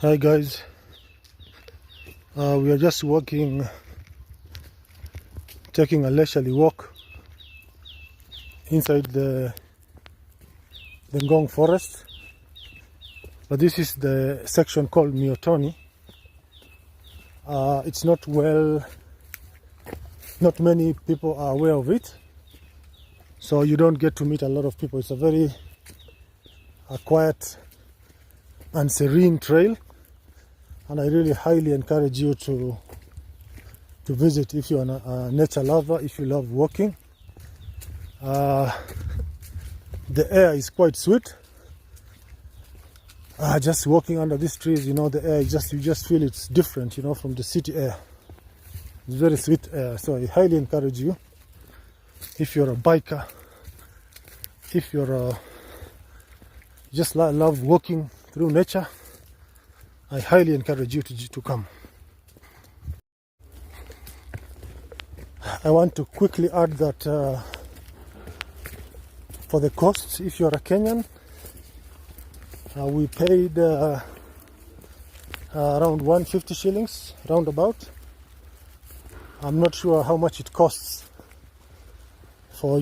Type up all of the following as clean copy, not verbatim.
Hi guys, we are just taking a leisurely walk inside the Ngong forest, but this is the section called Miotoni. It's not many people are aware of it, so you don't get to meet a lot of people. It's a very quiet and serene trail, and I really highly encourage you to visit if you're a nature lover, if you love walking. The air is quite sweet. Just walking under these trees, the air you just feel it's different, from the city air. It's very sweet air, so I highly encourage you. If you're a biker, if you're just love walking through nature, I highly encourage you to come. I want to quickly add that for the costs, if you're a Kenyan, we paid around 150 shillings, roundabout. I'm not sure how much it costs for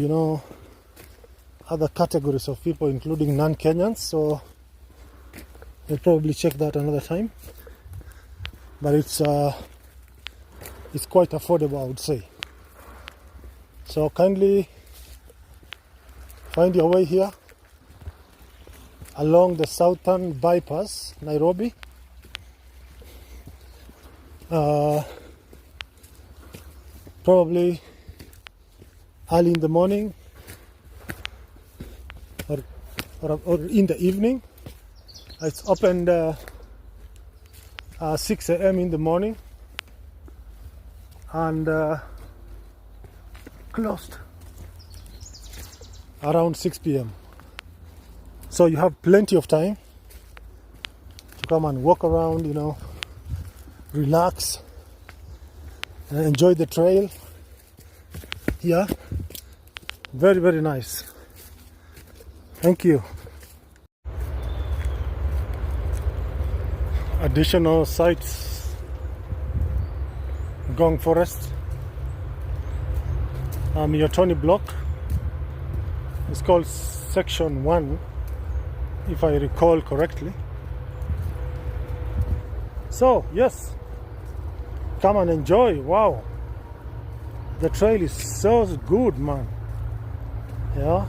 other categories of people, including non-Kenyans, so we'll probably check that another time. But it's quite affordable, I would say. So kindly find your way here along the Southern Bypass, Nairobi. Probably early in the morning or in the evening. It's opened 6 a.m. in the morning and closed around 6 p.m. So you have plenty of time to come and walk around, relax and enjoy the trail. Yeah, very, very nice. Thank you. Additional sites: Ngong Forest, Miotoni block. It's called section 1, if I recall correctly. So yes, come and enjoy. Wow, the trail is so good, man. Yeah.